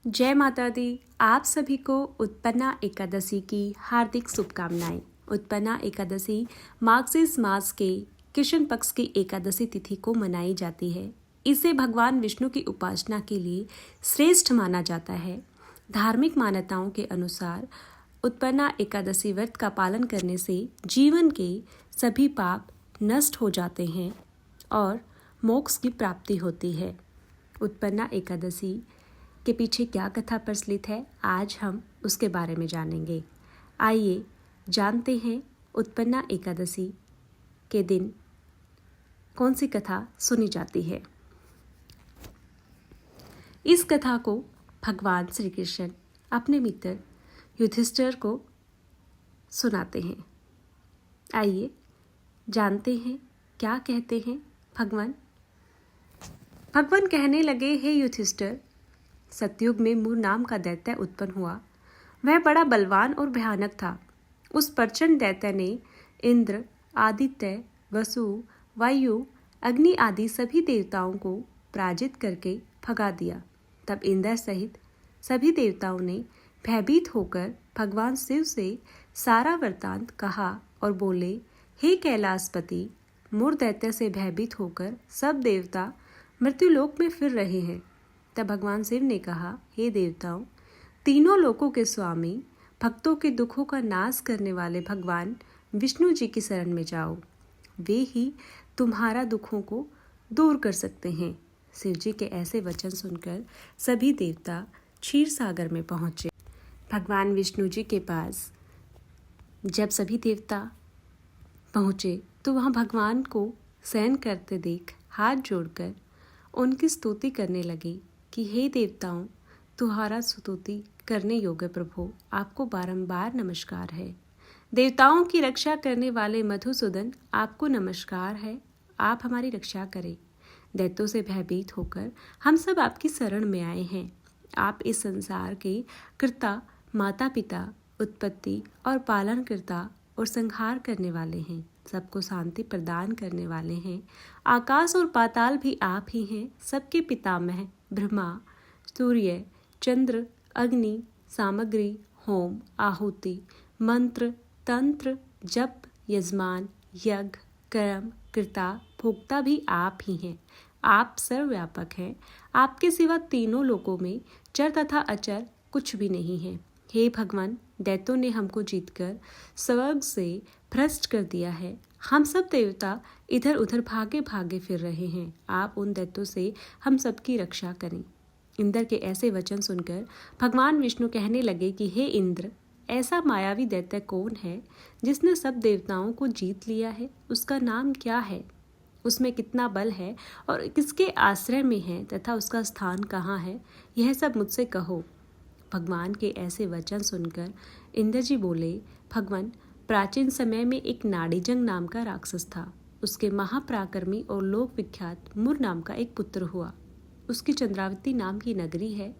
जय माता दी। आप सभी को उत्पन्ना एकादशी की हार्दिक शुभकामनाएं। उत्पन्ना एकादशी मार्गशीर्ष मास के कृष्ण पक्ष की एकादशी तिथि को मनाई जाती है। इसे भगवान विष्णु की उपासना के लिए श्रेष्ठ माना जाता है। धार्मिक मान्यताओं के अनुसार उत्पन्ना एकादशी व्रत का पालन करने से जीवन के सभी पाप नष्ट हो जाते हैं और मोक्ष की प्राप्ति होती है। उत्पन्ना एकादशी के पीछे क्या कथा प्रचलित है, आज हम उसके बारे में जानेंगे। आइए जानते हैं उत्पन्ना एकादशी के दिन कौन सी कथा सुनी जाती है। इस कथा को भगवान श्री कृष्ण अपने मित्र युधिष्ठिर को सुनाते हैं। आइए जानते हैं क्या कहते हैं भगवान। भगवान कहने लगे, हे युधिष्ठिर, सतयुग में मुर नाम का दैत्य उत्पन्न हुआ। वह बड़ा बलवान और भयानक था। उस प्रचंड दैत्य ने इंद्र, आदित्य, वसु, वायु, अग्नि आदि सभी देवताओं को पराजित करके भगा दिया। तब इंद्र सहित सभी देवताओं ने भयभीत होकर भगवान शिव से सारा वृत्तांत कहा और बोले, हे कैलाशपति, मुर दैत्य से भयभीत होकर सब देवता मृत्युलोक में फिर रहे हैं। तब भगवान शिव ने कहा, हे देवताओं, तीनों लोकों के स्वामी, भक्तों के दुखों का नाश करने वाले भगवान विष्णु जी की शरण में जाओ। वे ही तुम्हारा दुखों को दूर कर सकते हैं। शिव जी के ऐसे वचन सुनकर सभी देवता क्षीर सागर में पहुंचे। भगवान विष्णु जी के पास जब सभी देवता पहुंचे तो वहां भगवान को शयन करते देख हाथ जोड़कर उनकी स्तुति करने लगे कि हे देवताओं, तुम्हारा स्तुति करने योग्य प्रभु, आपको बारंबार नमस्कार है। देवताओं की रक्षा करने वाले मधुसूदन, आपको नमस्कार है। आप हमारी रक्षा करें। दैत्यों से भयभीत होकर हम सब आपकी शरण में आए हैं। आप इस संसार के कर्ता, माता पिता, उत्पत्ति और पालन करता और संहार करने वाले हैं। सबको शांति प्रदान करने वाले हैं। आकाश और पाताल भी आप ही हैं। सबके पितामह ब्रह्मा, सूर्य, चंद्र, अग्नि, सामग्री, होम, आहुति, मंत्र, तंत्र, जप, यजमान, यज्ञ, कर्म, कर्ता, भोक्ता भी आप ही हैं। आप सर्वव्यापक हैं। आपके सिवा तीनों लोकों में चर तथा अचर कुछ भी नहीं है। हे भगवान, दैत्यों ने हमको जीतकर स्वर्ग से भ्रष्ट कर दिया है। हम सब देवता इधर उधर भागे भागे फिर रहे हैं। आप उन दैत्यों से हम सबकी रक्षा करें। इंद्र के ऐसे वचन सुनकर भगवान विष्णु कहने लगे कि हे इंद्र, ऐसा मायावी दैत्य कौन है जिसने सब देवताओं को जीत लिया है? उसका नाम क्या है? उसमें कितना बल है और किसके आश्रय में है तथा उसका स्थान कहाँ है? यह सब मुझसे कहो। भगवान के ऐसे वचन सुनकर इंद्र जी बोले, भगवान, प्राचीन समय में एक नाड़ीजंग नाम का राक्षस था। उसके महापराक्रमी और लोक विख्यात मुर नाम का एक पुत्र हुआ। उसकी चंद्रावती नाम की नगरी है।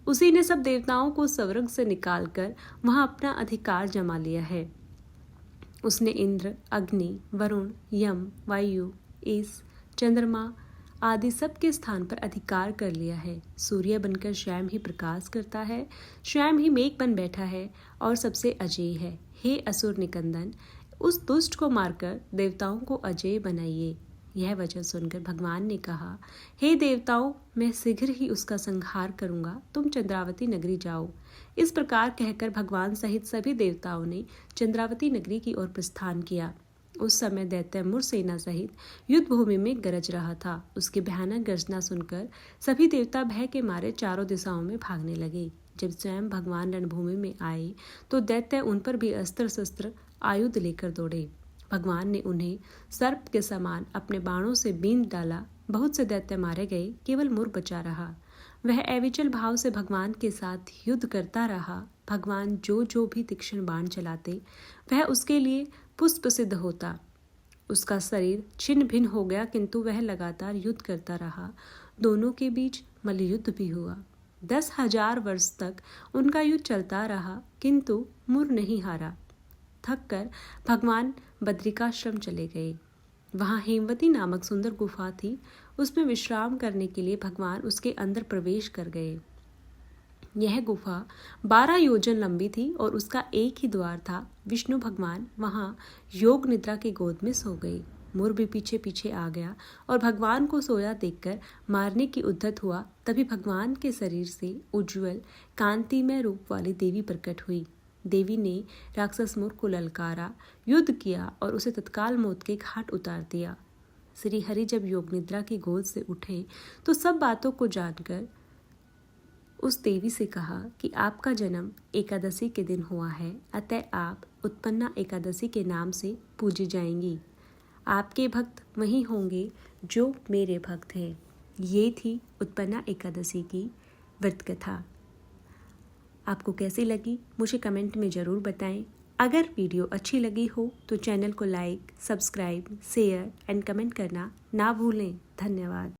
उसी ने सब देवताओं को स्वर्ग से निकालकर वहां अपना अधिकार जमा लिया है। उसने इंद्र, अग्नि, वरुण, यम, वायु, ईश, चंद्रमा आदि सबके स्थान पर अधिकार कर लिया है। सूर्य बनकर स्वयं ही प्रकाश करता है, स्वयं ही मेघ बन बैठा है और सबसे अजेय है। हे असुर निकंदन, उस दुष्ट को मारकर देवताओं को अजेय बनाइए। यह वचन सुनकर भगवान ने कहा, हे देवताओं, मैं शीघ्र ही उसका संहार करूंगा। तुम चंद्रावती नगरी जाओ। इस प्रकार कहकर भगवान सहित सभी देवताओं ने चंद्रावती नगरी की ओर प्रस्थान किया। उस समय दैत्य मुर सेना सहित युद्ध भूमि में गरज रहा था। उसकी भयानक गर्जना सुनकर सभी देवता भय के मारे चारों दिशाओं में भागने लगे। जब स्वयं भगवान रणभूमि में आए तो दैत्य उन पर भी अस्त्र शस्त्र आयुध लेकर दौड़े। भगवान ने उन्हें सर्प के समान अपने बाणों से बींध डाला। बहुत से दैत्य मारे गए, केवल मुर बचा रहा। वह अविचल भाव से भगवान के साथ युद्ध करता रहा। भगवान जो भी तीक्ष्ण बाण चलाते वह उसके लिए पुष्प सिद्ध होता। उसका शरीर छिन्न भिन्न हो गया, किंतु वह लगातार युद्ध करता रहा। दोनों के बीच मल्लयुद्ध भी हुआ। 10,000 वर्ष तक उनका युद्ध चलता रहा, किंतु मुर नहीं हारा। थक कर भगवान बद्रिकाश्रम चले गए। वहाँ हेमवती नामक सुंदर गुफा थी। उसमें विश्राम करने के लिए भगवान उसके अंदर प्रवेश कर गए। यह गुफा 12 योजन लंबी थी और उसका एक ही द्वार था। विष्णु भगवान वहाँ योग निद्रा की गोद में सो गए। मोर भी पीछे पीछे आ गया और भगवान को सोया देखकर मारने की उद्यत हुआ। तभी भगवान के शरीर से उज्ज्वल कांतिमय रूप वाली देवी प्रकट हुई। देवी ने राक्षस मोर को ललकारा, युद्ध किया और उसे तत्काल मौत के घाट उतार दिया। श्री हरि जब योग निद्रा की गोद से उठे तो सब बातों को जानकर उस देवी से कहा कि आपका जन्म एकादशी के दिन हुआ है, अतः आप उत्पन्ना एकादशी के नाम से पूजी जाएंगी। आपके भक्त वही होंगे जो मेरे भक्त हैं। ये थी उत्पन्ना एकादशी की व्रत कथा। आपको कैसी लगी मुझे कमेंट में ज़रूर बताएं। अगर वीडियो अच्छी लगी हो तो चैनल को like, subscribe, share and comment करना ना भूलें। धन्यवाद।